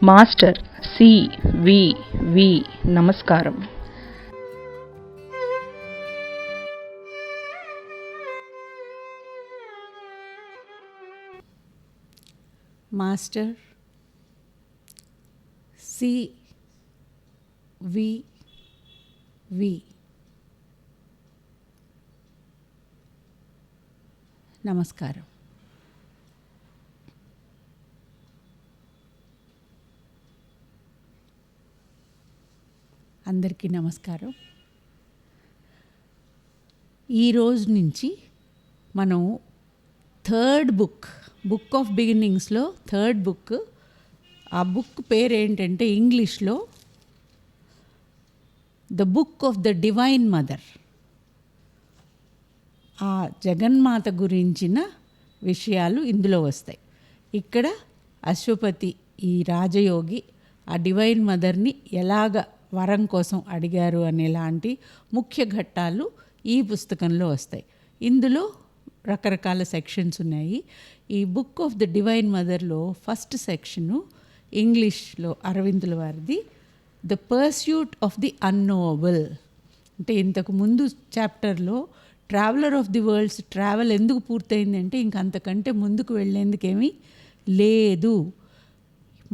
Master CVV. నమస్కారం. Master CVV. నమస్కారం. అందరికీ నమస్కారం. ఈరోజు నుంచి మనం థర్డ్ బుక్ ఆఫ్ బిగినింగ్స్లో థర్డ్ బుక్. ఆ బుక్ పేరు ఏంటంటే ఇంగ్లీష్లో the book of the divine mother. ఆ జగన్మాత గురించిన విషయాలు ఇందులో వస్తాయి. ఇక్కడ అశ్వపతి ఈ రాజయోగి ఆ డివైన్ మదర్ని ఎలాగ వరం కోసం అడిగారు అనేలాంటి ముఖ్య ఘట్టాలు ఈ పుస్తకంలో వస్తాయి. ఇందులో రకరకాల సెక్షన్స్ ఉన్నాయి. ఈ బుక్ ఆఫ్ ద డివైన్ మదర్లో ఫస్ట్ సెక్షను ఇంగ్లీష్లో అరవిందుల వారిది the pursuit of the unknowable. అంటే ఇంతకు ముందు చాప్టర్లో traveller of the worlds travel ఎందుకు పూర్తయిందంటే ఇంకంతకంటే ముందుకు వెళ్ళేందుకేమీ లేదు,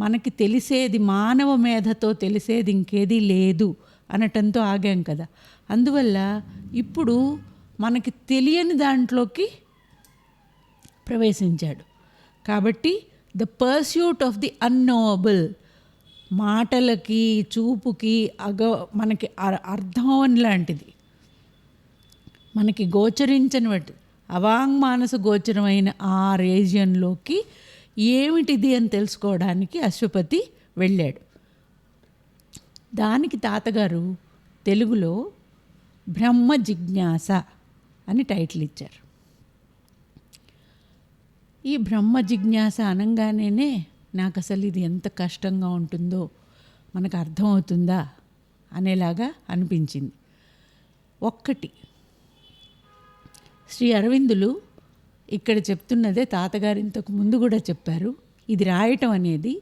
మనకి తెలిసేది మానవ మేధతో తెలిసేది ఇంకేదీ లేదు అనటంతో ఆగాం కదా. అందువల్ల ఇప్పుడు మనకి తెలియని దాంట్లోకి ప్రవేశించాడు. కాబట్టి ద పర్స్యూట్ ఆఫ్ ది అన్నోవబుల్, మాటలకి చూపుకి మనకి అర్థం లాంటిది, మనకి గోచరించని వాటి అవాంగ్మానస గోచరమైన ఆ రీజియన్లోకి ఏమిటిది అని తెలుసుకోవడానికి అశ్వపతి వెళ్ళాడు. దానికి తాతగారు తెలుగులో బ్రహ్మ జిజ్ఞాస అని టైటిల్ ఇచ్చారు. ఈ బ్రహ్మ జిజ్ఞాస అనగానే నాకు అసలు ఇది ఎంత కష్టంగా ఉంటుందో, మనకు అర్థమవుతుందా అనేలాగా అనిపించింది. ఒక్కటి, శ్రీ అరవిందులు ఇక్కడ చెప్తున్నదే తాతగారు ఇంతకు ముందు కూడా చెప్పారు. ఇది రాయటం అనేది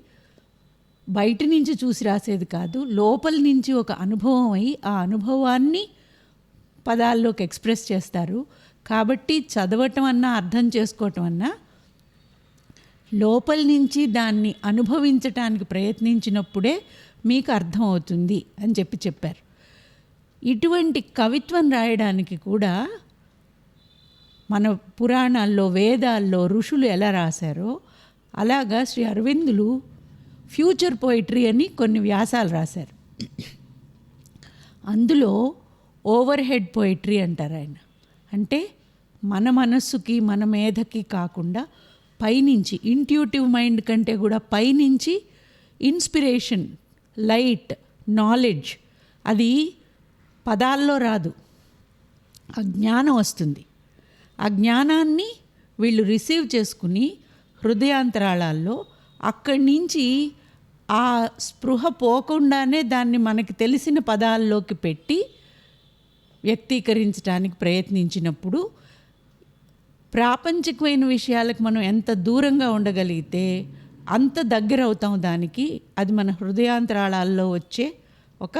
బయట నుంచి చూసి రాసేది కాదు, లోపల నుంచి ఒక అనుభవం అయి ఆ అనుభవాన్ని పదాల్లోకి ఎక్స్ప్రెస్ చేస్తారు. కాబట్టి చదవటం అన్నా అర్థం చేసుకోవటం అన్నా లోపల నుంచి దాన్ని అనుభవించటానికి ప్రయత్నించినప్పుడే మీకు అర్థమవుతుంది అని చెప్పారు. ఇటువంటి కవిత్వం రాయడానికి కూడా మన పురాణాల్లో వేదాల్లో ఋషులు ఎలా రాశారో అలాగా శ్రీ అరవిందులు ఫ్యూచర్ పోయిటరీ అని కొన్ని వ్యాసాలు రాశారు. అందులో ఓవర్ హెడ్ పోయిటరీ అంటారు ఆయన. అంటే మన మనస్సుకి మన మేధకి కాకుండా పైనుంచి, ఇంట్యూటివ్ మైండ్ కంటే కూడా పైనుంచి ఇన్స్పిరేషన్, లైట్, నాలెడ్జ్, అది పదాల్లో రాదు, ఆ జ్ఞానం వస్తుంది. ఆ జ్ఞానాన్ని వీళ్ళు రిసీవ్ చేసుకుని హృదయాంతరాళాల్లో అక్కడి నుంచి ఆ స్పృహ పోకుండానే దాన్ని మనకి తెలిసిన పదాల్లోకి పెట్టి వ్యక్తీకరించడానికి ప్రయత్నించినప్పుడు ప్రాపంచికమైన విషయాలకు మనం ఎంత దూరంగా ఉండగలిగితే అంత దగ్గర అవుతాం దానికి. అది మన హృదయాంతరాళాల్లో వచ్చే ఒక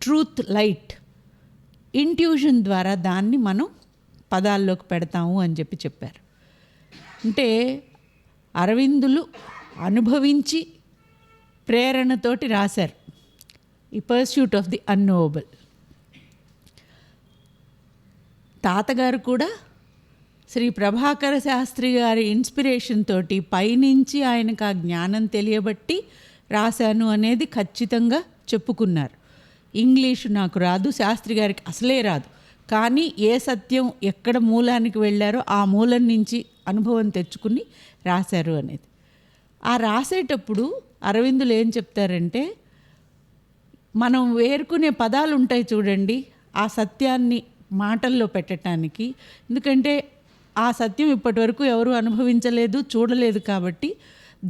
ట్రూత్ లైట్, ఇంట్యూషన్ ద్వారా దాన్ని మనం పదాల్లోకి పెడతాము అని చెప్పారు. అంటే అరవిందులు అనుభవించి ప్రేరణతోటి రాశారు ఈ పర్స్యూట్ ఆఫ్ ది అన్నోవబుల్. తాతగారు కూడా శ్రీ ప్రభాకర శాస్త్రి గారి ఇన్స్పిరేషన్ తోటి పైనుంచి ఆయనకు ఆ జ్ఞానం తెలియబట్టి రాశాను అనేది ఖచ్చితంగా చెప్పుకున్నారు. ఇంగ్లీషు నాకు రాదు, శాస్త్రి గారికి అసలే రాదు, కానీ ఏ సత్యం ఎక్కడ మూలానికి వెళ్ళారో ఆ మూలం నుంచి అనుభవం తెచ్చుకుని రాశారు అనేది. ఆ రాసేటప్పుడు అరవిందులు ఏం చెప్తారంటే, మనం వేరుకునే పదాలు ఉంటాయి చూడండి, ఆ సత్యాన్ని మాటల్లో పెట్టడానికి. ఎందుకంటే ఆ సత్యం ఇప్పటి వరకు ఎవరు అనుభవించలేదు, చూడలేదు. కాబట్టి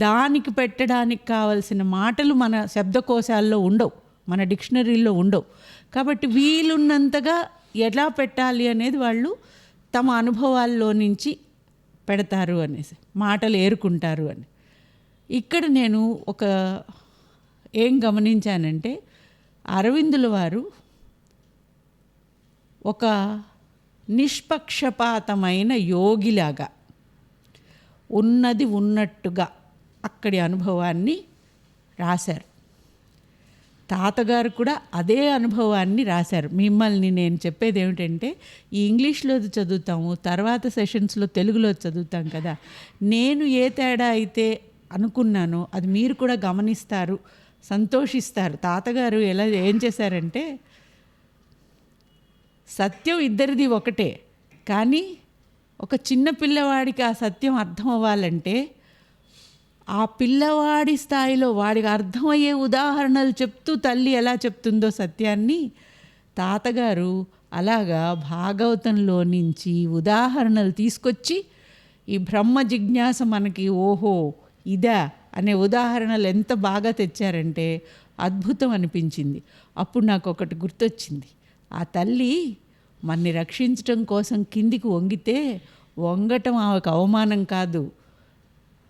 దానికి పెట్టడానికి కావలసిన మాటలు మన శబ్దకోశాల్లో ఉండవు, మన డిక్షనరీలో ఉండవు. కాబట్టి వీలున్నంతగా ఎలా పెట్టాలి అనేది వాళ్ళు తమ అనుభవాల్లో నుంచి పెడతారు అనేసి, మాటలు ఏరుకుంటారు అని. ఇక్కడ నేను ఒక ఏం గమనించానంటే అరవిందుల వారు ఒక నిష్పక్షపాతమైన యోగిలాగా ఉన్నది ఉన్నట్టుగా అక్కడి అనుభవాన్ని రాశారు. తాతగారు కూడా అదే అనుభవాన్ని రాశారు. మిమ్మల్ని నేను చెప్పేది ఏమిటంటే, ఈ ఇంగ్లీష్లో చదువుతాము, తర్వాత సెషన్స్లో తెలుగులో చదువుతాం కదా, నేను ఏ తేడా అయితే అనుకున్నానో అది మీరు కూడా గమనిస్తారు, సంతోషిస్తారు. తాతగారు ఏం చేశారంటే, సత్యం ఇద్దరిది ఒకటే, కానీ ఒక చిన్న పిల్లవాడికి ఆ సత్యం అర్థం అవ్వాలంటే ఆ పిల్లవాడి స్థాయిలో వాడికి అర్థమయ్యే ఉదాహరణలు చెప్తూ తల్లి ఎలా చెప్తుందో సత్యాన్ని, తాతగారు అలాగా భాగవతంలో నుంచి ఉదాహరణలు తీసుకొచ్చి ఈ బ్రహ్మ జిజ్ఞాస మనకి ఓహో ఇదా అనే ఉదాహరణలు ఎంత బాగా తెచ్చారంటే అద్భుతం అనిపించింది. అప్పుడు నాకు ఒకటి గుర్తొచ్చింది. ఆ తల్లి మనని రక్షించటం కోసం కిందికి వంగితే వంగటం ఆమెకు అవమానం కాదు,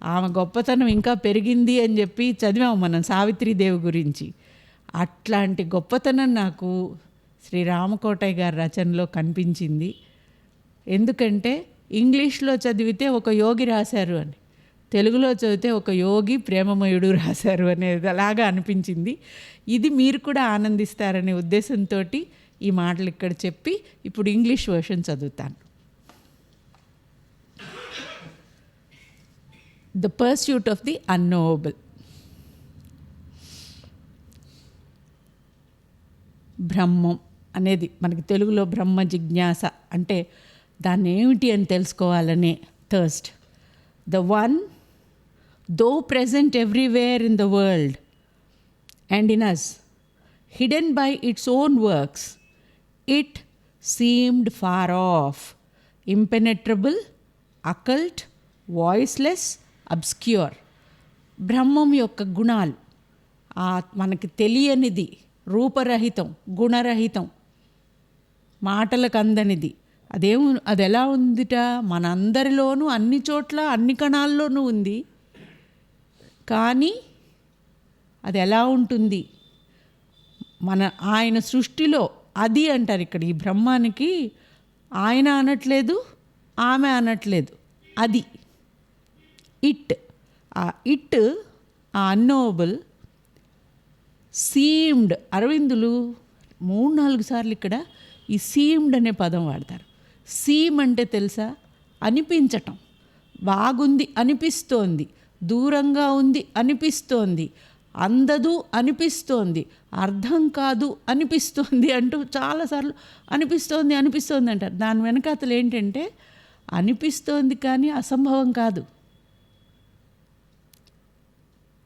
ఆమె గొప్పతనం ఇంకా పెరిగింది అని చెప్పి చదివాము మనం సావిత్రీదేవి గురించి. అట్లాంటి గొప్పతనం నాకు శ్రీ రామకోటయ్య గారి రచనలో కనిపించింది. ఎందుకంటే ఇంగ్లీష్లో చదివితే ఒక యోగి రాశారు అని, తెలుగులో చదివితే ఒక యోగి ప్రేమమయుడు రాశారు అనేది అలాగా అనిపించింది. ఇది మీరు కూడా ఆనందిస్తారనే ఉద్దేశంతో ఈ మాటలు ఇక్కడ చెప్పి ఇప్పుడు ఇంగ్లీష్ వర్షన్ చదువుతాను. The pursuit of the unknowable. బ్రహ్మం అనేది మనకి తెలుగులో బ్రహ్మ జిజ్ఞాస అంటే దాన్ని ఏమిటి అని తెలుసుకోవాలనే thirst. The one, though present everywhere in the world and in us, hidden by its own works, it seemed far off, impenetrable, occult, voiceless, obscure. బ్రహ్మం యొక్క గుణాలు మనకి తెలియనిది, రూపరహితం, గుణరహితం, మాటలకు అందనిది. అది ఎలా ఉందిట, మనందరిలోనూ అన్ని చోట్ల అన్ని కణాల్లోనూ ఉంది. కానీ అది ఎలా ఉంటుంది, ఆయన సృష్టిలో అది అంటారు. ఇక్కడ ఈ బ్రహ్మానికి ఆయన అనట్లేదు, ఆమె అనట్లేదు, అది ఇట్. ఆ అన్నోబుల్ సీమ్డ్. అరవిందులు 3-4 సార్లు ఇక్కడ ఈ సీమ్డ్ అనే పదం వాడతారు. సీమ్ అంటే తెలుసా, అనిపించటం. బాగుంది అనిపిస్తోంది, దూరంగా ఉంది అనిపిస్తోంది, అందదు అనిపిస్తోంది, అర్థం కాదు అనిపిస్తోంది అంటూ చాలాసార్లు అనిపిస్తోంది అంటారు. దాని వెనకాతలు ఏంటంటే అనిపిస్తోంది కానీ అసంభవం కాదు.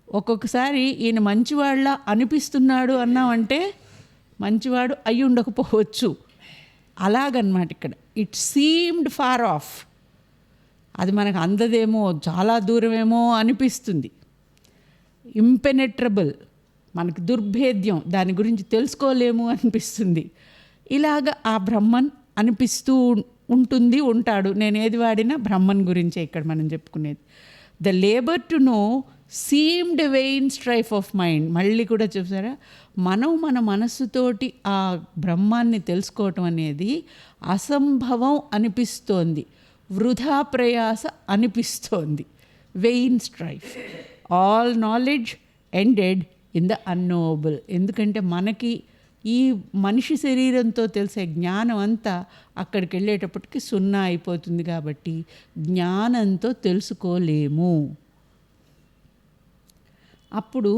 ఒక్కొక్కసారి ఈయన మంచివాళ్ళ అనిపిస్తున్నాడు అన్నామంటే మంచివాడు అయి ఉండకపోవచ్చు. అలాగనమాట ఇక్కడ. It seemed far off. అది మనకు అందదేమో, చాలా దూరమేమో అనిపిస్తుంది. ఇంపెనెట్రబుల్, మనకు దుర్భేద్యం, దాని గురించి తెలుసుకోలేము అనిపిస్తుంది. ఇలాగ ఆ బ్రహ్మన్ అనిపిస్తూ ఉంటాడు. నేను ఏది వాడినా బ్రహ్మన్ గురించే ఇక్కడ మనం చెప్పుకునేది. The labour to know seemed vain strife of mind. మళ్ళీ కూడా చూసారా, మనం మన మనస్సుతోటి ఆ బ్రహ్మాన్ని తెలుసుకోవటం అనేది అసంభవం అనిపిస్తోంది, వృధా ప్రయాస అనిపిస్తోంది. Vain strife. All knowledge ended in the unknowable. ఎందుకంటే మనకి ఈ మనిషి శరీరంతో తెలిసే జ్ఞానం అంతా అక్కడికి వెళ్ళేటప్పటికి సున్నా అయిపోతుంది. కాబట్టి జ్ఞానంతో తెలుసుకోలేము. అప్పుడు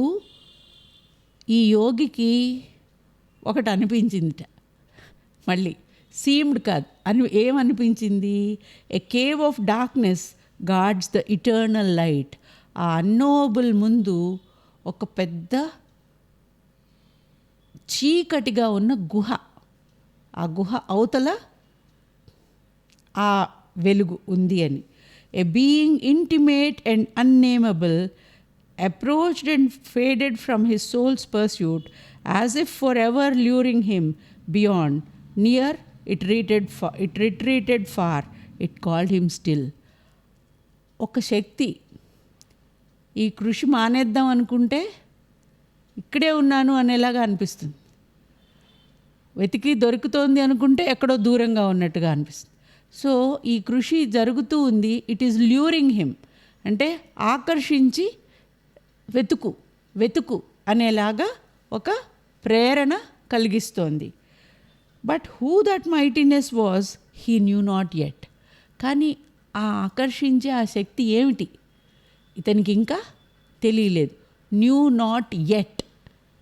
ఈ యోగికి ఒకటి అనిపించిందిట. మళ్ళీ సీమ్డ్ కాదు, ఏమనిపించింది, a cave of darkness guards the eternal light. ఆ అన్నోబుల్ ముందు ఒక పెద్ద చీకటిగా ఉన్న గుహ, ఆ గుహ అవతల ఆ వెలుగు ఉంది అని. A being intimate and unnamable approached and faded from his soul's pursuit, as if forever luring him beyond. Near, it retreated far, it called him still. ఒక శక్తి ఈ కృషి మానేద్దాం అనుకుంటే ఇక్కడే ఉన్నాను అనేలాగా అనిపిస్తుంది. వెతికి దొరుకుతోంది అనుకుంటే ఎక్కడో దూరంగా ఉన్నట్టుగా అనిపిస్తుంది. సో ఈ కృషి జరుగుతూ ఉంది. ఇట్ ఈస్ ల్యూరింగ్ హిమ్, అంటే ఆకర్షించి వెతుకు అనేలాగా ఒక ప్రేరణ కలిగిస్తోంది. But who that mightiness was he knew not yet. కానీ ఆ ఆకర్షించే ఆ శక్తి ఏమిటి ఇతనికి ఇంకా తెలియలేదు. న్యూ నాట్ యెట్,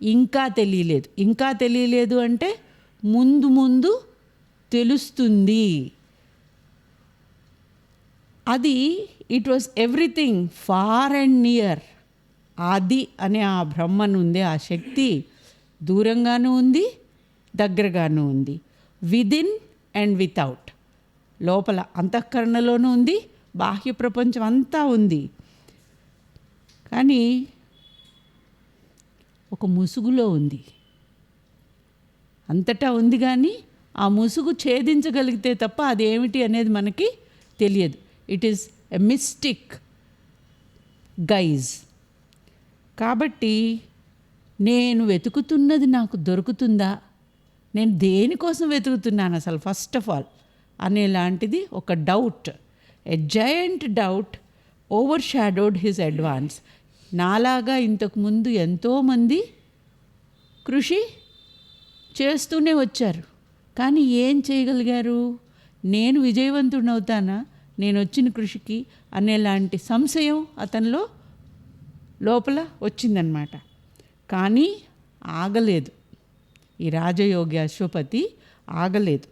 ఇంకా తెలియలేదు. ఇంకా తెలియలేదు అంటే ముందు ముందు తెలుస్తుంది. అది it was everything far and near. అది అనే ఆ బ్రహ్మను ఉంది, ఆ శక్తి దూరంగానూ ఉంది, దగ్గరగానూ ఉంది. విదిన్ అండ్ వితౌట్, లోపల అంతఃకరణలోనూ ఉంది, బాహ్య ప్రపంచం అంతా ఉంది. కానీ ఒక ముసుగులో ఉంది. అంతటా ఉంది కానీ ఆ ముసుగు ఛేదించగలిగితే తప్ప అదేమిటి అనేది మనకి తెలియదు. It is a mystic guys. కాబట్టి నేను వెతుకుతున్నది నాకు దొరుకుతుందా, నేను దేనికోసం వెతుకుతున్నాను అసలు ఫస్ట్ ఆఫ్ ఆల్ అనేలాంటిది ఒక doubt, a giant doubt overshadowed his advance. నాలాగా ఇంతకుముందు ఎంతోమంది కృషి చేస్తూనే వచ్చారు, కానీ ఏం చేయగలిగారు? నేను విజయవంతుడవుతానా నేను వచ్చిన కృషికి అనేలాంటి సంశయం అతనిలో లోపల వచ్చిందనమాట. కానీ ఆగలేదు. ఈ రాజయోగి అశ్వపతి ఆగలేదు.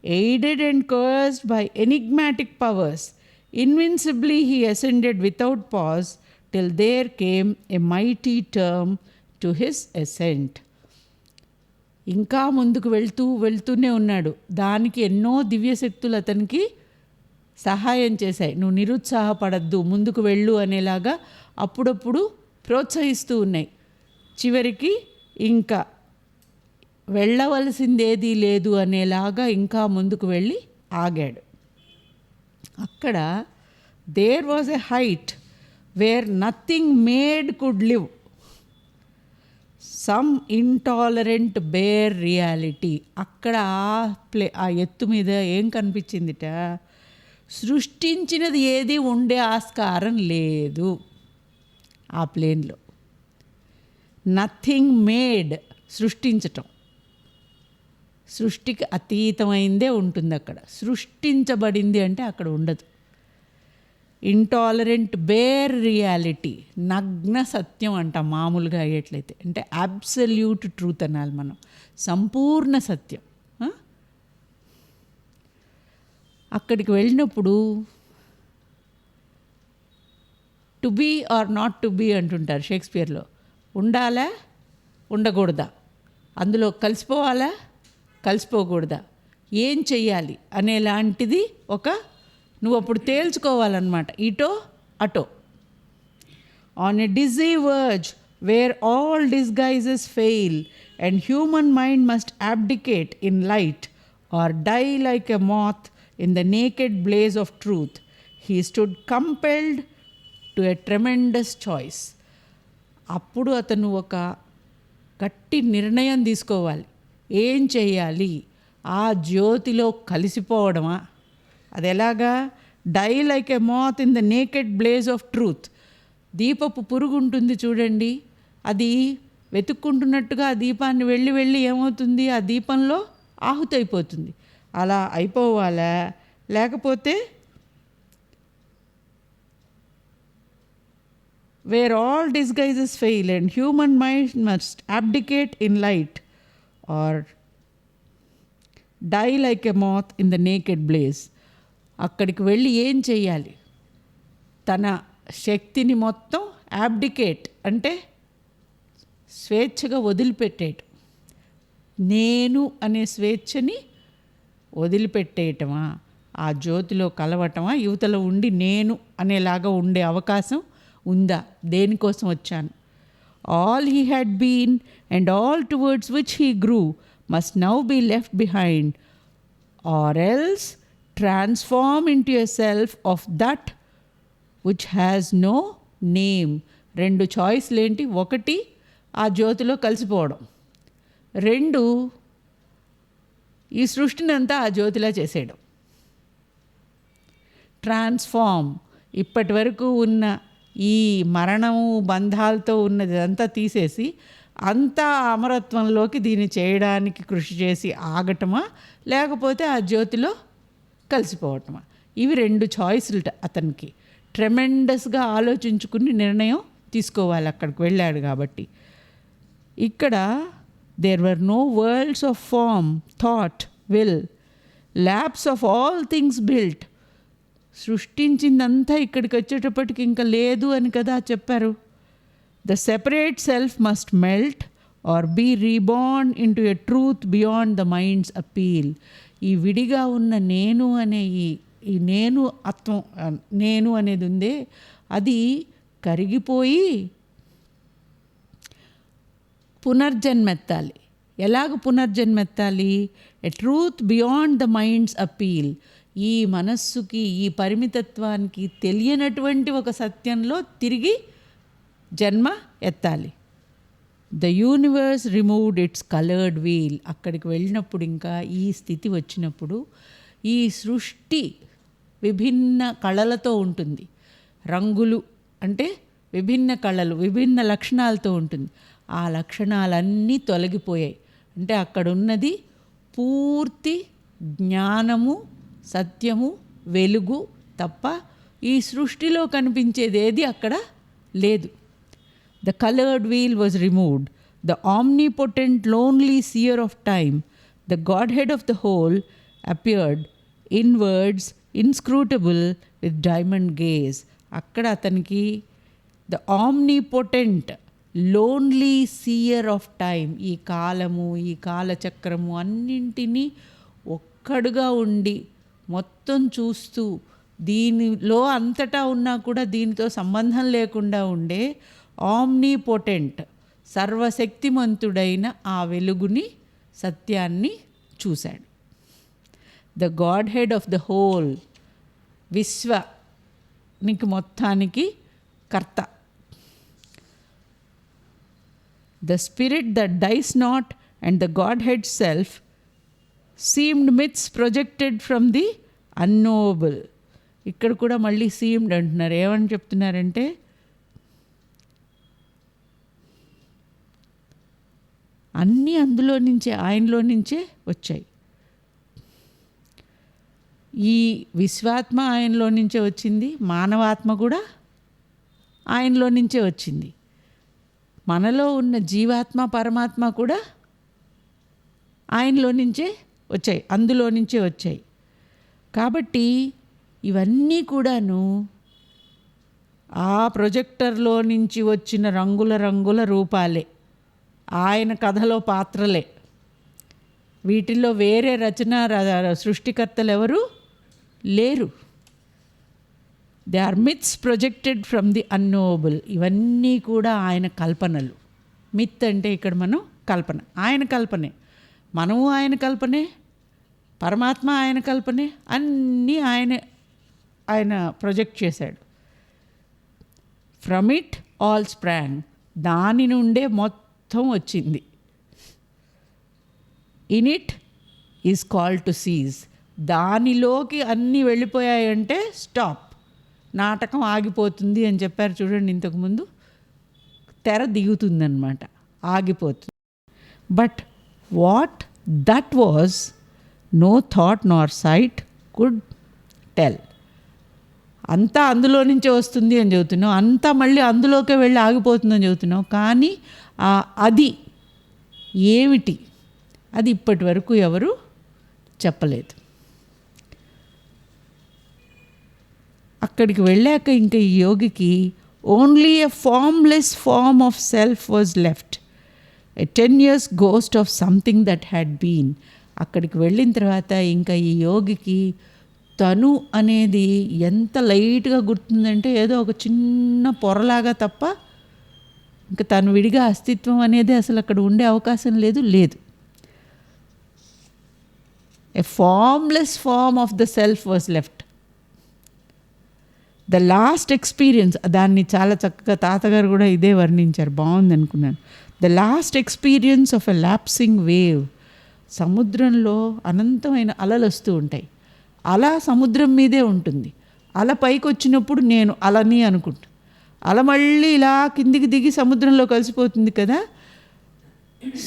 Aided and cursed by enigmatic powers, invincibly he ascended without pause till there came a mighty term to his ascent. ఇంకా ముందుకు వెళ్తూనే ఉన్నాడు. దానికి ఎన్నో దివ్యశక్తులు అతనికి సహాయం చేశాయి. నువ్వు నిరుత్సాహపడద్దు, ముందుకు వెళ్ళు అనేలాగా అప్పుడప్పుడు ప్రోత్సహిస్తూ ఉన్నాయి. చివరికి ఇంకా వెళ్ళవలసిందేదీ లేదు అనేలాగా ఇంకా ముందుకు వెళ్ళి ఆగాడు. అక్కడ there was a height where nothing made could live, some intolerant bare reality. అక్కడ ఆ ఎత్తు మీద ఏం కనిపించిందిట? సృష్టించినది ఏది ఉండే ఆస్కారం లేదు ఆ ప్లేన్లో. నథింగ్ మేడ్, సృష్టించటం, సృష్టికి అతీతమైందే ఉంటుంది అక్కడ. సృష్టించబడింది అంటే అక్కడ ఉండదు. ఇంటాలరెంట్ బేర్ రియాలిటీ, నగ్న సత్యం అంట మామూలుగా అయ్యేట్లయితే, అంటే అబ్సల్యూట్ ట్రూత్ అనాలి మనం, సంపూర్ణ సత్యం. అక్కడికి వెళ్ళినప్పుడు to be or not to be అంటుంటారు షేక్స్పియర్లో. ఉండాలా ఉండకూడదా, అందులో కలిసిపోవాలా కలిసిపోకూడదా, ఏం చెయ్యాలి అనేలాంటిది ఒక నువ్వు అప్పుడు తేల్చుకోవాలన్నమాట, ఇటో అటో. On a dizzy verge where all disguises fail and human mind must abdicate in light or die like a moth in the naked blaze of truth, he stood compelled to a tremendous choice. అప్పుడు అతను ఒక గట్టి నిర్ణయం తీసుకోవాలి. ఏం చేయాలి? ఆ జ్యోతిలో కలిసిపోవడమా? అది ఎలాగా? Die like a moth in the naked blaze of truth. దీపపు పురుగు ఉంటుంది చూడండి, అది వెతుక్కుంటున్నట్టుగా ఆ దీపాన్ని వెళ్ళి ఏమవుతుంది? ఆ దీపంలో ఆహుతైపోతుంది. అలా అయిపోవాలా? లేకపోతే where all disguises fail and human mind must abdicate in light or die like a moth in the naked blaze. అక్కడికి వెళ్ళి ఏం చెయ్యాలి? తన శక్తిని మొత్తం అబ్డికేట్ అంటే స్వేచ్ఛగా వదిలిపెట్టేయటం, నేను అనే స్వేచ్ఛని వదిలిపెట్టేయటమా? ఆ జ్యోతిలో కలవటమా? యువతలో ఉండి నేను అనేలాగా ఉండే అవకాశం ఉందా? దేనికోసం వచ్చాను? All he had been and all towards which he grew must now be left behind, or else transform into a self of that which has no name. రెండు చాయిస్లు ఏంటి? ఒకటి ఆ జ్యోతిలో కలిసిపోవడం. 2 ఈ సృష్టిని అంతా ఆ జ్యోతిలా చేసేయడం. ట్రాన్స్ఫార్మ్, ఇప్పటి వరకు ఉన్న ఈ మరణము బంధాలతో ఉన్నది అంతా తీసేసి అంతా అమరత్వంలోకి దీన్ని చేయడానికి కృషి చేసి ఆగటమా, లేకపోతే ఆ జ్యోతిలో కలిసిపోవటమా. ఇవి 2 చాయిస్లు అతనికి. ట్రెమెండస్గా ఆలోచించుకుని నిర్ణయం తీసుకోవాలి అక్కడికి వెళ్ళాడు కాబట్టి. ఇక్కడ there were no worlds of form, thought, will, labs of all things built. సృష్టించిందంతా ఇక్కడికి వచ్చేటప్పటికి ఇంకా లేదు అని కదా చెప్పారు. The separate self must melt or be reborn into a truth beyond the mind's appeal. ఈ విడిగా ఉన్న నేను అనే ఈ నేను ఆత్మ, నేను అనేది ఉందే, అది కరిగిపోయి పునర్జన్మెత్తాలి. ఎలాగ పునర్జన్మెత్తాలి? A truth beyond the mind's appeal. ఈ మనస్సుకి, ఈ పరిమితత్వానికి తెలియనటువంటి ఒక సత్యంలో తిరిగి జన్మ ఎత్తాలి. The universe removed its coloured veil. అక్కడికి వెళ్ళినప్పుడు, ఇంకా ఈ స్థితి వచ్చినప్పుడు, ఈ సృష్టి విభిన్న కళలతో ఉంటుంది. రంగులు అంటే విభిన్న కళలు, విభిన్న లక్షణాలతో ఉంటుంది. ఆ లక్షణాలన్నీ తొలగిపోయాయి. అంటే అక్కడ ఉన్నది పూర్తి జ్ఞానము, సత్యము, వెలుగు తప్ప ఈ సృష్టిలో కనిపించేది ఏది అక్కడ లేదు. The coloured veil was removed. The omnipotent lonely seer of time, the godhead of the whole appeared inwards inscrutable with diamond gaze. అక్కడ అతనికి the omnipotent lonely seer of time, ఈ కాలము, ఈ కాలచక్రము అన్నింటినీ ఒక్కడుగా ఉండి మొత్తం చూస్తూ, దీనిలో అంతటా ఉన్నా కూడా దీనితో సంబంధం లేకుండా ఉండే ఆమ్నిపోటెంట్, సర్వశక్తిమంతుడైన ఆ వెలుగుని, సత్యాన్ని చూశాడు. The godhead of the whole, విశ్వానికి మొత్తానికి కర్త. The spirit that dies not and the Godhead self seemed myths projected from the unknowable. ఇక్కడ కూడా మళ్ళీ seemed అంటున్నారు. ఏమని చెప్తున్నారంటే, అన్నీ అందులో నుంచే, ఆయనలో నుంచే వచ్చాయి. ఈ విశ్వాత్మ ఆయనలో నుంచే వచ్చింది, మానవాత్మ కూడా ఆయనలో నుంచే వచ్చింది. మనలో ఉన్న జీవాత్మ, పరమాత్మ కూడా ఆయనలో నుంచే వచ్చాయి, అందులో నుంచే వచ్చాయి. కాబట్టి ఇవన్నీ కూడాను ఆ ప్రొజెక్టర్లో నుంచి వచ్చిన రంగుల రంగుల రూపాలే, ఆయన కథలో పాత్రలే. వీటిల్లో వేరే సృష్టికర్తలు ఎవరు లేరు. They are myths projected from the unknowable. ఇవన్నీ కూడా ఆయన కల్పనలు. మిత్ అంటే ఇక్కడ మనం కల్పన, ఆయన కల్పనే. మనము ఆయన కల్పనే, పరమాత్మ ఆయన కల్పనే, అన్నీ ఆయన ప్రొజెక్ట్ చేశాడు. ఫ్రమ్ ఇట్ ఆల్ స్ప్రాంగ్, దాని నుండే మొత్తం వచ్చింది. In it is called to seize, దానిలోకి అన్నీ వెళ్ళిపోయాయంటే స్టాప్, నాటకం ఆగిపోతుంది అని చెప్పారు చూడండి ఇంతకుముందు. తెర దిగుతుందన్నమాట, ఆగిపోతుంది. But what that was no thought nor sight could tell. అంతా అందులో నుంచే వస్తుంది అని చెబుతున్నావు, అంతా మళ్ళీ అందులోకే వెళ్ళి ఆగిపోతుందని చెబుతున్నావు. కానీ అది ఏమిటి, అది ఇప్పటి వరకు ఎవరు చెప్పలేదు. అక్కడికి వెళ్ళాక ఇంకా ఈ యోగికి only a formless form of self was left, a 10 years ghost of something that had been. అక్కడికి వెళ్ళిన తర్వాత ఇంకా ఈ యోగికి తను అనేది ఎంత లైట్గా గుర్తుందంటే, ఏదో ఒక చిన్న పొరలాగా తప్ప ఇంకా తను విడిగా అస్తిత్వం అనేది అసలు అక్కడ ఉండే అవకాశం లేదు. A formless form of the self was left. The last experience, దాన్ని చాలా చక్కగా తాతగారు కూడా ఇదే వర్ణించారు, బాగుంది అనుకున్నాను. The last experience of a lapsing wave. సముద్రంలో అనంతమైన అలలు వస్తూ ఉంటాయి. అల సముద్రం మీదే ఉంటుంది. అల పైకి వచ్చినప్పుడు నేను అలని అనుకుంటా. అల మళ్ళీ ఇలా కిందికి దిగి సముద్రంలో కలిసిపోతుంది కదా.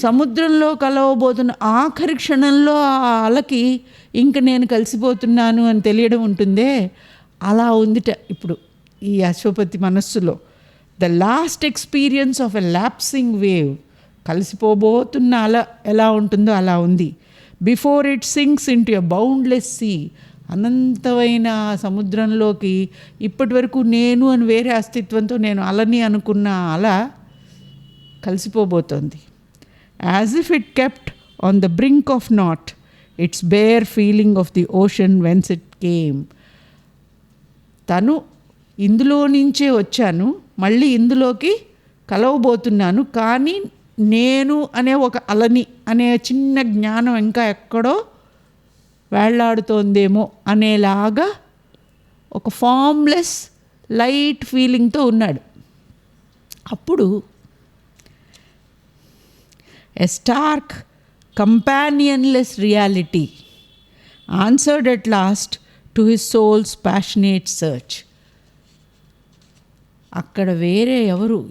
సముద్రంలో కలవబోతున్న ఆఖరి క్షణంలో ఆ అలకి ఇంక నేను కలిసిపోతున్నాను అని తెలియడం ఉంటుందే, అలా ఉందిట ఇప్పుడు ఈ అశ్వపతి మనస్సులో. The last experience of a lapsing wave. కలిసిపోబోతున్న అల ఎలా ఉంటుందో అలా ఉంది. Before it sinks into a boundless sea. అనంతమైన సముద్రంలోకి ఇప్పటి వరకు నేను అని వేరే అస్తిత్వంతో నేను అలని అనుకున్న అల కలిసిపోబోతోంది. As if it kept on the brink of not its bare feeling of the ocean whence it came. తను ఇందులో నుంచే వచ్చాను, మళ్ళీ ఇందులోకి కలవబోతున్నాను, కానీ నేను అనే ఒక అలని అనే చిన్న జ్ఞానం ఇంకా ఎక్కడో వేళ్లాడుతోందేమో అనేలాగా ఒక ఫామ్లెస్ లైట్ ఫీలింగ్తో ఉన్నాడు. అప్పుడు a stark companionless reality answered at last to his soul's passionate search. అక్కడ వేరే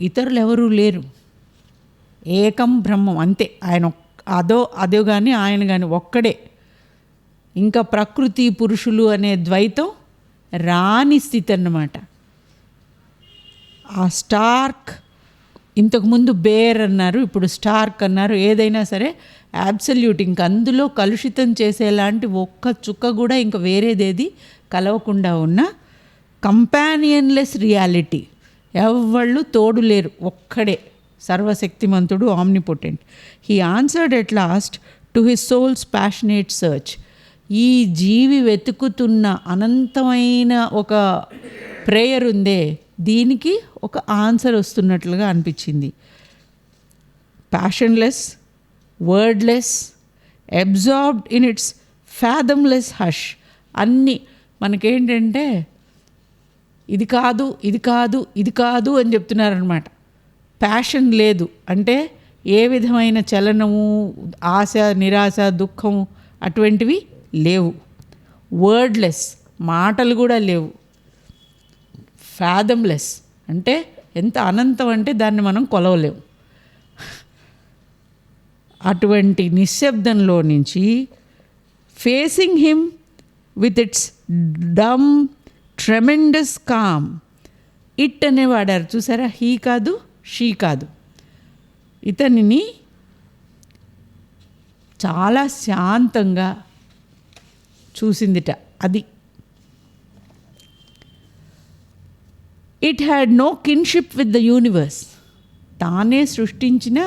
ఇతరులు ఎవరు లేరు. ఏకం బ్రహ్మం అంతే. ఆయన అదో కానీ ఆయన కానీ ఒక్కడే. ఇంకా ప్రకృతి పురుషులు అనే ద్వైతం రాని స్థితి అన్నమాట. ఆ స్టార్క్, ఇంతకుముందు బేర్ అన్నారు, ఇప్పుడు స్టార్క్ అన్నారు. ఏదైనా సరే అబ్సల్యూట్, ఇంక అందులో కలుషితం చేసేలాంటి ఒక్క చుక్క కూడా ఇంక వేరేదేది కలవకుండా ఉన్న కంపానియన్లెస్ రియాలిటీ. ఎవళ్ళు తోడు లేరు, ఒక్కడే సర్వశక్తిమంతుడు, omnipotent. He answered at last to his soul's passionate search. ఈ జీవి వెతుకుతున్న అనంతమైన ఒక ప్రేయర్ ఉందే, దీనికి ఒక ఆన్సర్ వస్తున్నట్లుగా అనిపించింది. Passionless, wordless, absorbed in its fathomless hush. అన్నీ మనకేంటంటే ఇది కాదు, ఇది కాదు, ఇది కాదు అని చెప్తున్నారనమాట. ప్యాషన్ లేదు అంటే ఏ విధమైన చలనము, ఆశ, నిరాశ, దుఃఖము అటువంటివి లేవు. వర్డ్లెస్, మాటలు కూడా లేవు. ఫ్యాథమ్లెస్ అంటే ఎంత అనంతం అంటే దాన్ని మనం కొలవలేము. అటువంటి నిశ్శబ్దంలో నుంచి facing him with its dumb tremendous calm. It అనే వాడారు చూసారా, హీ కాదు, షీ కాదు. ఇతనిని చాలా శాంతంగా చూసిందిట. అది it had no kinship with the universe. తానే సృష్టించిన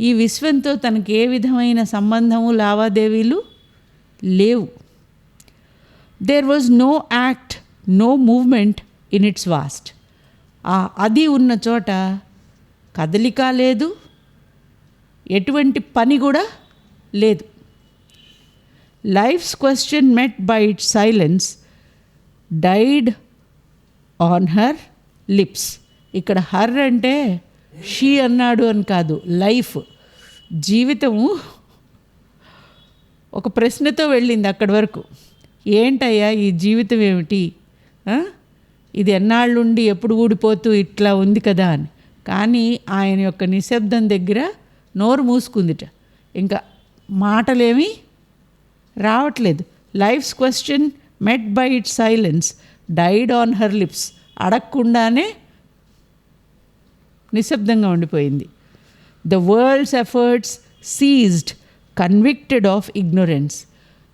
ఈ విశ్వంతో తనకి ఏ విధమైన సంబంధము, లావాదేవీలు లేవు. There was no act, no movement in its vast. అది ఉన్న చోట కదలిక లేదు, ఎటువంటి పని కూడా లేదు. Life's question met by its silence died on her lips. ఇక్కడ హర్ అంటే షీ అన్నాడు అని కాదు, లైఫ్, జీవితము ఒక ప్రశ్నతో వెళ్ళింది అక్కడి వరకు. ఏంటయ్యా ఈ జీవితం ఏమిటి, ఇది ఎన్నాళ్ళుండి ఎప్పుడు ఊడిపోతూ ఇట్లా ఉంది కదా అని. కానీ ఆయన యొక్క నిశ్శబ్దం దగ్గర నోరు మూసుకుందిట, ఇంకా మాటలేమీ రావట్లేదు. Life's question met by its silence died on her lips. అడగకుండానే నిశ్శబ్దంగా ఉండిపోయింది. The world's efforts ceased convicted of ignorance.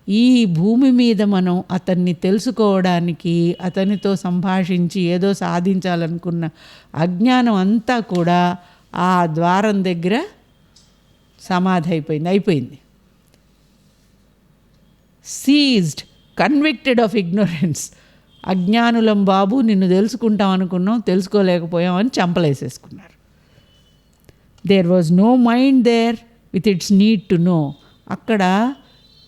ఈ భూమి మీద మనం అతన్ని తెలుసుకోవడానికి, అతనితో సంభాషించి ఏదో సాధించాలనుకున్న అజ్ఞానం అంతా కూడా ఆ ద్వారం దగ్గర సమాధి అయిపోయింది. Seized convicted of ignorance. అజ్ఞానులం బాబు, నిన్ను తెలుసుకుంటాం అనుకున్నాం, తెలుసుకోలేకపోయాం అని చంపలేసేసుకున్నారు. There was no mind there with its need to know. అక్కడ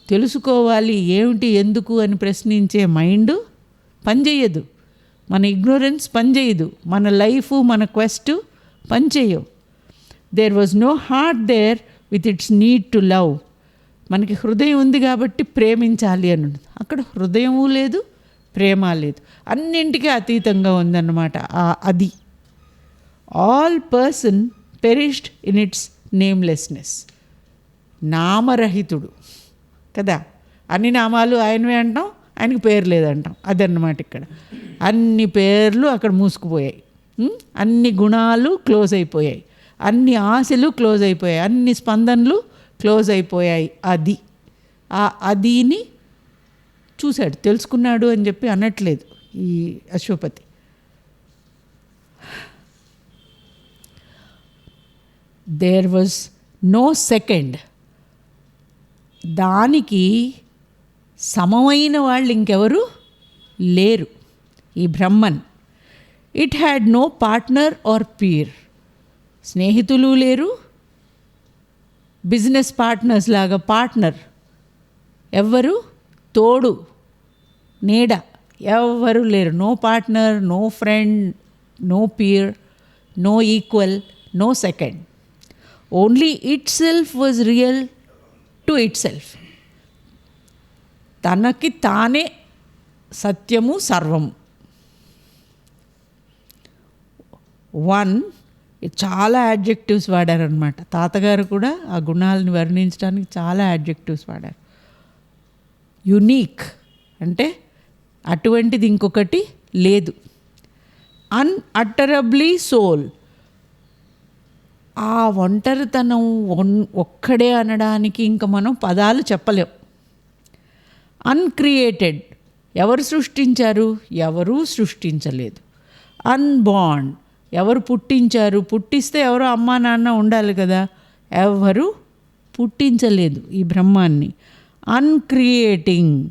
తెలుసుకోవాలి ఏమిటి ఎందుకు అని ప్రశ్నించే మైండ్ పనిచేయదు, మన ఇగ్నోరెన్స్ పనిచేయదు, మన లైఫ్ మన క్వెస్ట్ పనిచేయవు. There was no heart there with its need to love. మనకి హృదయం ఉంది కాబట్టి ప్రేమించాలి అని ఉంది. అక్కడ హృదయము లేదు, ప్రేమ లేదు, అన్నింటికీ అతీతంగా ఉందన్నమాట. అది all person perished in its namelessness. నామరహితుడు కదా. అన్ని నామాలు ఆయనవే అంటాం, ఆయనకి పేరు లేదంటాం. అదన్నమాట ఇక్కడ. అన్ని పేర్లు అక్కడ మూసుకుపోయాయి, అన్ని గుణాలు క్లోజ్ అయిపోయాయి, అన్ని ఆశలు క్లోజ్ అయిపోయాయి, అన్ని స్పందనలు క్లోజ్ అయిపోయాయి. అది ఆ అదిని చూశాడు, తెలుసుకున్నాడు అని చెప్పి అనట్లేదు ఈ Ashwapati. There was no second. దానికి సమమైన వాళ్ళు ఇంకెవరు లేరు ఈ Brahman. It had no partner or peer. స్నేహితులు లేరు, బిజినెస్ పార్ట్నర్స్ లాగా పార్ట్నర్ ఎవ్వరు, తోడు నీడ ఎవ్వరు లేరు. No partner, no friend, no peer, no equal, no second. Only itself was real to itself. తనకి తానే సత్యము, సర్వము. వన్, చాలా యాడ్జెక్టివ్స్ వాడారనమాట. తాతగారు కూడా ఆ గుణాలను వర్ణించడానికి చాలా యాడ్జెక్టివ్స్ వాడారు. యునీక్ అంటే అటువంటిది ఇంకొకటి లేదు. అన్అటరబ్లీ సోల్. ఆ ఒంటరితనం ఒక్కడే అనడానికి ఇంకా మనం పదాలు చెప్పలేం. అన్క్రియేటెడ్. ఎవరు సృష్టించారు? ఎవరూ సృష్టించలేదు. అన్బార్న్. ఎవరు పుట్టించారు? పుట్టిస్తే ఎవరో అమ్మా నాన్న ఉండాలి కదా. ఎవరు పుట్టించలేదు ఈ బ్రహ్మాన్ని. అన్క్రియేటింగ్.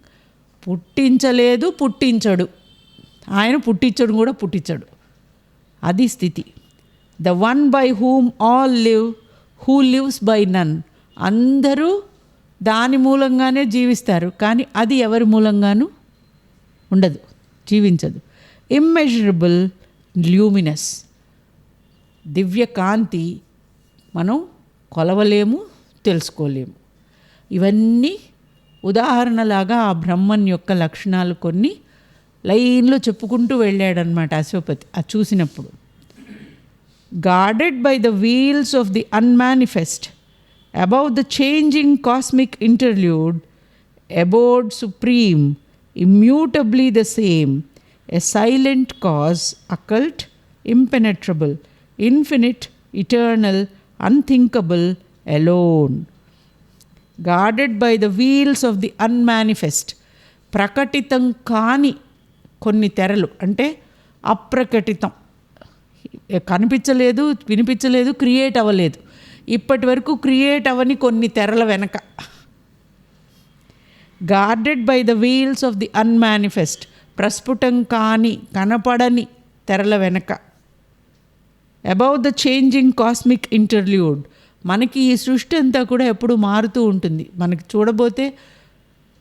పుట్టించలేదు, పుట్టించడు. ఆయన పుట్టించడు కూడా పుట్టించడు. అది స్థితి. The one by whom all live, who lives by none. అందరూ దాని మూలంగానే జీవిస్తారు, కానీ అది ఎవరి మూలంగానూ ఉండదు, జీవించదు. Immeasurable, luminous. దివ్య కాంతి. మనం కొలవలేము, తెలుసుకోలేము. ఇవన్నీ ఉదాహరణలాగా ఆ బ్రహ్మన్ యొక్క లక్షణాలు కొన్ని లైన్లో చెప్పుకుంటూ వెళ్ళాడనమాట అశ్వపతి అది చూసినప్పుడు. guarded by the wheels of the unmanifest, above the changing cosmic interlude, abode supreme, immutably the same, a silent cause, occult, impenetrable, infinite, eternal, unthinkable, alone. Guarded by the wheels of the unmanifest. ప్రకటితం కాని కొన్ని తెరలు, అంటే అప్రకటితం, కనిపించలేదు, వినిపించలేదు, create అవ్వలేదు. ఇప్పటి వరకు create అవ్వని కొన్ని తెరల వెనక. Guarded by the veils of the unmanifest. ప్రస్ఫుటం కాని, కనపడని తెరల వెనక. Above the changing cosmic interlude. మనకి ఈ సృష్టి అంతా కూడా ఎప్పుడు మారుతూ ఉంటుంది. మనకి చూడబోతే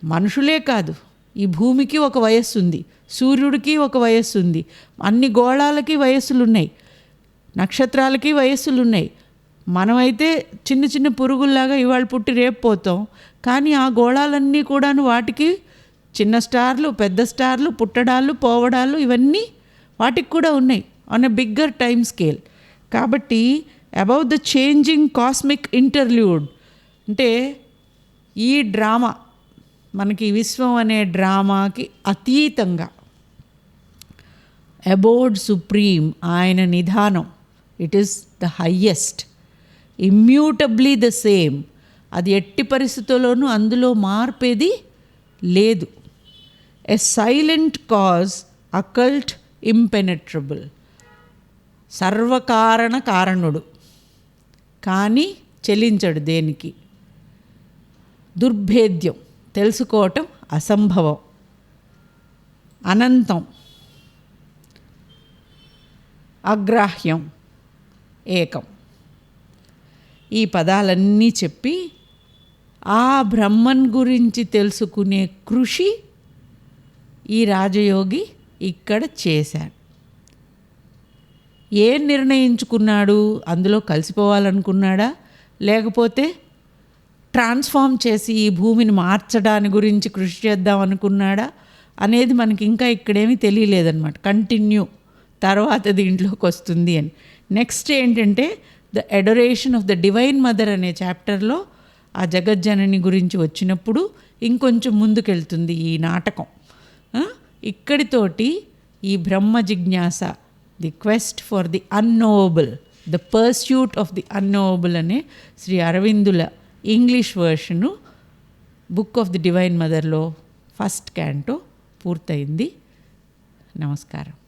మనుషులే కాదు, ఈ భూమికి ఒక వయస్సు ఉంది, సూర్యుడికి ఒక వయస్సు ఉంది, అన్ని గోళాలకి వయస్సులు ఉన్నాయి, నక్షత్రాలకి వయస్సులు ఉన్నాయి. మనమైతే చిన్న చిన్న పురుగుల్లాగా ఇవాళ పుట్టి రేపు పోతాం, కానీ ఆ గోళాలన్నీ కూడాను వాటికి చిన్న స్టార్లు, పెద్ద స్టార్లు, పుట్టడాలు, పోవడాలు ఇవన్నీ వాటికి కూడా ఉన్నాయి on a bigger time scale. కాబట్టి అబౌవ్ ద చేంజింగ్ కాస్మిక్ ఇంటర్ల్యూడ్ అంటే ఈ డ్రామా, మనకి విశ్వం అనే డ్రామాకి అతీతంగా అబోర్డ్ సుప్రీం, ఆయన నిధానం, it is the highest. Immutably the same, అది ఎట్టి పరిస్థితుల్లోనూ అందులో మార్పేది లేదు. A silent cause, occult, impenetrable. సర్వకారణ కారణుడు, కానీ చెలించడు దేనికి. దుర్భేద్యం, తెలుసుకోవటం అసంభవం. అనంతం, అగ్రాహ్యం, ఏకం. ఈ పదాలన్నీ చెప్పి ఆ బ్రహ్మన్ గురించి తెలుసుకునే కృషి ఈ రాజయోగి ఇక్కడ చేశాడు. ఏం నిర్ణయించుకున్నాడు? అందులో కలిసిపోవాలనుకున్నాడా, లేకపోతే ట్రాన్స్ఫార్మ్ చేసి ఈ భూమిని మార్చడాని గురించి కృషి చేద్దాం అనుకున్నాడా అనేది మనకి ఇంకా ఇక్కడేమీ తెలియలేదన్నమాట. కంటిన్యూ తర్వాత దీంట్లోకి వస్తుంది అని. నెక్స్ట్ ఏంటంటే the adoration of the divine mother అనే చాప్టర్లో ఆ జగజ్జనని గురించి వచ్చినప్పుడు ఇంకొంచెం ముందుకెళ్తుంది ఈ నాటకం. ఇక్కడితోటి ఈ బ్రహ్మ జిజ్ఞాస, the quest for the unknowable, the pursuit of the unknowable అనే శ్రీ అరవిందుల ఇంగ్లీష్ వర్షను బుక్ ఆఫ్ ది డివైన్ మదర్లో ఫస్ట్ క్యాంటో పూర్తయింది. నమస్కారం.